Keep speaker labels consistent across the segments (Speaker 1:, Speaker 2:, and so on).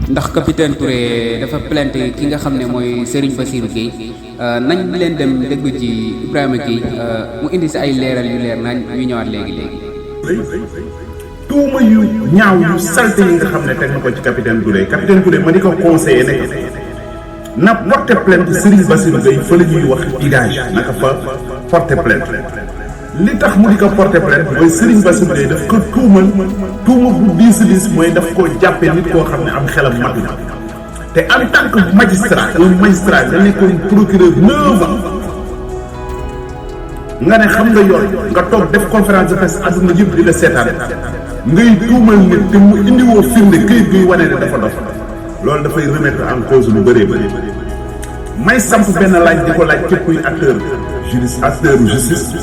Speaker 1: ndax Capitaine Touré dafa plainte ki nga xam ne mooy Serigne Bassirou Gueye nañ leen dem déglu ci Ibrahima Gueye mu indi si ay leeral yu leer nañ yu ñëwaat léegi.
Speaker 2: tuuma yu ñaaw yu salte yi nga xam ne teg na ko ci Capitaine Touré ma di ko conseillé ne na porté plainte Serigne Bassirou Gueye fa la ñuy wax idage naka fa porté plainte li tax mu di ko porté plainte mooy Serigne Bassirou Gueye daf ko tuuma bu diis mooy daf ko jàppee nit koo xam ne am xelam matu te en tant que magistrat nga nekkoon procureur 9 ans nga ne xam nga yoon nga toog def conférence de presse àdduna yëpp di la seetaan ngay tuumal nit te mu indiwoo firnde këyit guy wane ne dafa dof loolu dafay remettre en cause lu bëree bëri may samp benn laaj di ko laaj képp kuy acteur justice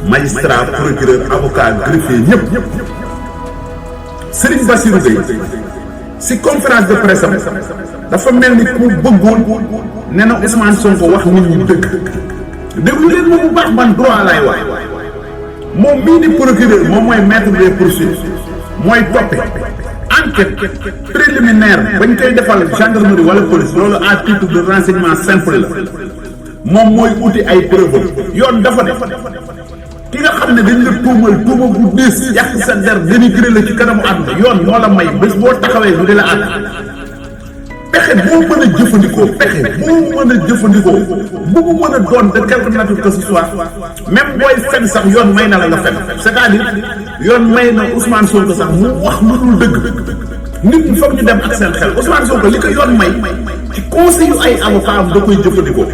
Speaker 2: magistrat procureur avocat greffier ñëpp Serigne Bassirou Gueye si conférence de presse am dafa mel ni ku bëggoon nee na Ousmane Sonko wax nit ñi dëgg déglu leen ma bu baax man droit laay wax moom mii di procureur moom mooy maître des poursuites mooy toppe enquête préliminaire bañ koy defal gendarmerie wala police loolu à titre de renseignement simple la moom mooy uti ay preuve yoon dafa def ki nga xam ne dañ la tuuma bu diis yàq sa der dénigré la ci kanamu àdduna yoon moo la may bés boo taxawee ñu di la àtt pexe boo mën a jëfandikoo bu mu mën a doon de quelque nature que ce soit même booy fen sax yoon may na la nga fen c'est-à-dire yoon may na Ousmane Sonko sax mu wax lu dul dëgg nit ñi foog ñu dem ak seen xel Ousmane Sonko li ko yoon may ci conseil yu ay avocat am da koy jëfandikoo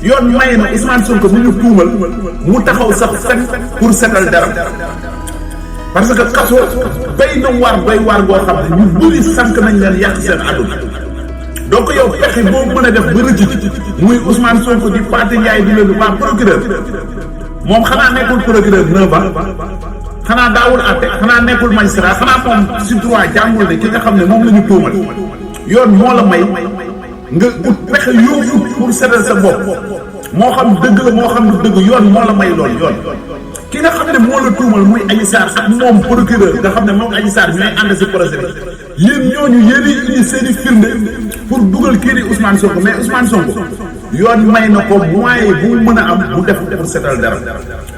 Speaker 2: yoon may na Ousmane Sonko mu ñu tuumal mu taxaw sax fen pour setal deram parce que kaso bay na doy waar goo xam ne ñu bëri sànq nañ leen yàq seen àdduna donc yow pexe boo mën a def ba rëcc muy Ousmane Sonko di Pathé Ndiaye di leen waa procureur moom xanaa nekkul procureur 9 ans xanaa daawul àtte xanaa nekkul magistrat xanaa moom si droit jàngul ne ki nga xam ne moom la ñu tuumal yoon moo la may nga ut pexe yoo ut pour setal sa bopp moo xam dëgg la moo xam du dëgg yoon moo la may lool yoon ki nga xam ne moo la tuumal muy Adji Sarr ak moom procureur nga xam ne moom Adji Sarr ñooy ànd si procès bi yéen ñooñu yéen indi seen i firnde pour dugal kii di Ousmane Sonko mais Ousmane Sonko yoon may na ko moyen bu mën a am bu def pour setal dara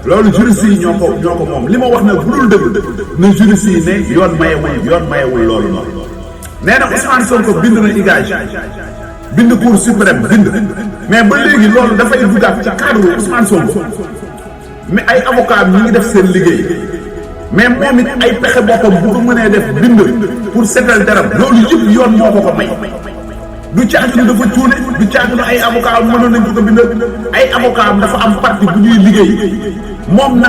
Speaker 2: loolu juriste yi ñoo ko moom li ma wax na bu dul dëgg na juriste yi ne yoon mayewul loolu noonu nee na Ousmane Sonko bind na igage bind cour suprême bind mais ba léegi loolu dafay duggaat ci cadre Ousmane Sonko mais ay avocat ñi ngi def seen liggéey mais moom it ay pexe boppam bu ko mënee def bind pour setal dara loolu yëpp yoon moo ko may du caag ni dafa cuune du caag ni ay avocat am mënoon nañ ko bind ay avocat am dafa am parti bu ñuy liggéey moom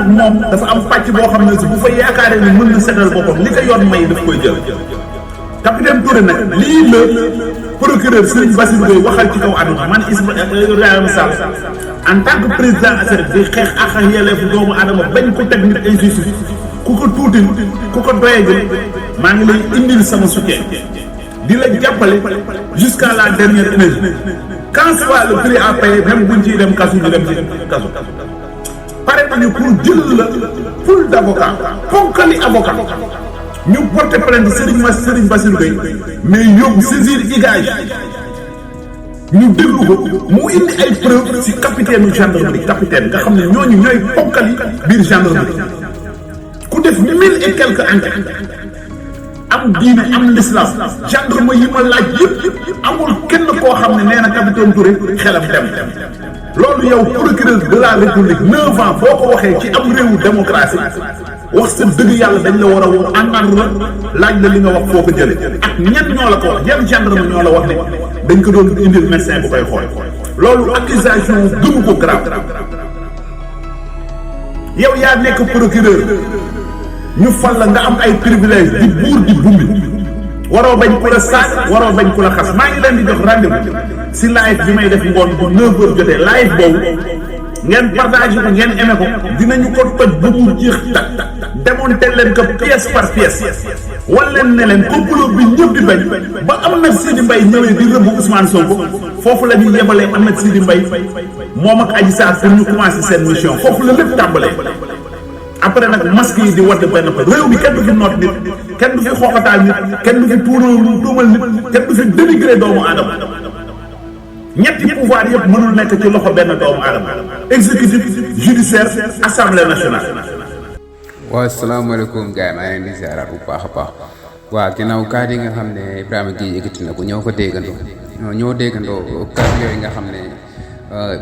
Speaker 2: dafa am pàcc boo xam ne si bu fa yaakaaree ni mën na setal boppam li ko yoon may daf koy jël Capitaine Touré nag lii la procureur Serigne Bassirou Gueye waxal ci kaw àdduna man Ibrahima Sall en tant que président ASER di xeex ak yelleefu doomu aadama bañ ko teg nit injustice ku ko tuutil ku ko doyagul maa ngi lay indil sama soutien di la jàppale jusqu'à la dernière énergie quand soit le prix à payer même buñ ciy dem kasu ñu dem ci kasu pare nañu pour jël la pool d'avocat ponkali avocat ñu porté plainte Serigne Bassirou Gueye mais yóbbu saisir igage ñu déglu ko mu indi ay preuve ci capitaine gendarmerie capitaine nga xam ne ñooñu ñooy ponkali biir gendarmerie ku def 1000 et quelques enquêtes am diine am l'islam gendarme yi ma laaj yëpp amul kenn koo xam ne nee na Capitaine Touré xelam dem loolu yow procureur de la république 9 ans boo ko waxee ci am réewu démocratie wax sa dëgg yàlla dañ la war a woo entendre la laaj la li nga wax foo ko jële ak ñett ñoo la ko wax yan gendarme ñoo la wax ne dañ ko doon indil médecin bu koy xool loolu accusation gënu ko grave yow yaa nekk procureur ñu fal la nga am ay privilège di buur di bumbi waroo bañ ku la saag waroo bañ ku la xas maa ngi leen di jox rendez-vous si live bi may def ngoon bu 9h jotee live boobu ngeen partagé ko ngeen aimé ko dinañu ko toj ba mu jeex tak démonté leen ko pièce par pièce wan leen ne leen complot bi ñëpp di bañ ba Ahmed Sidi Mbaye ñëwee di rëbb Ousmane Sonko foofu la ñuy yebalee Ahmed Sidi Mbaye moom ak Adji Sarr pour ñu commencé seen mission foofu la lépp tàmbalee après nag masque yi di wadd benn ko réew mi kenn du fi noot nit kenn du fi xooxataal nit kenn du fi tuumal nit kenn du fi dénigré doomu aadama ñetti pouvoir yëpp mënul nekk ci loxo benn doomu aadama exécutif judiciaire assemblée nationale.
Speaker 1: waaw asalaamaaleykum gars yi maa ngi leen di ziaraat bu baax a baax waaw ginnaaw kàddu yi nga xam ne Ibrahima Gueye yëkkati na ko ñoo ko déggandoo ñoo déggandoo kàddu yooyu nga xam ne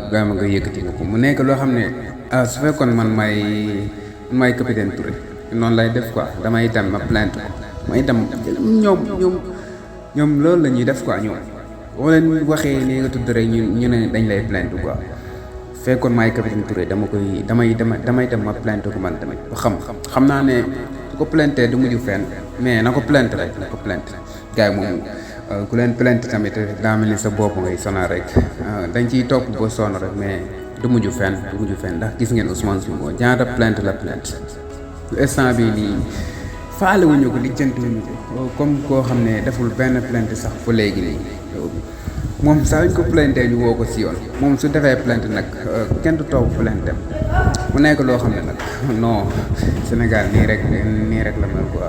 Speaker 1: Ibrahima Gueye yëkkati na ko mu nekk loo xam ne su fekkoon man may capitaine Touré noonu lay def quoi damay dem ma plainte ko may dem ñoom loolu la ñuy def quoi ñoom boo leen waxee ni nga tudd rek ñu ne dañ lay plainte quoi fekkoon maay capitaine Touré damay dem ma plainte ko man tamit ba xam naa ne su ko plainte du mujj fenn mais na ko plainte rek na ko plainte gars yi moom ku leen plainte tamit daa mel ni sa bopp ngay sonal rek dañ ciy topp ba sonn rek mais du mujj fenn ndax gis ngeen Ousmane Sonko ñaata plainte la plainte instant bi nii faale wuñu ko lijjanti wuñu ko comme koo xam ne deful benn plainte sax fa léegi nii moom saa ñu ko plainte ñu woo ko si yoon moom su defee plainte nag kenn du toog plainte mu nekk loo xam ne nag non Sénégal nii rek la mel quoi.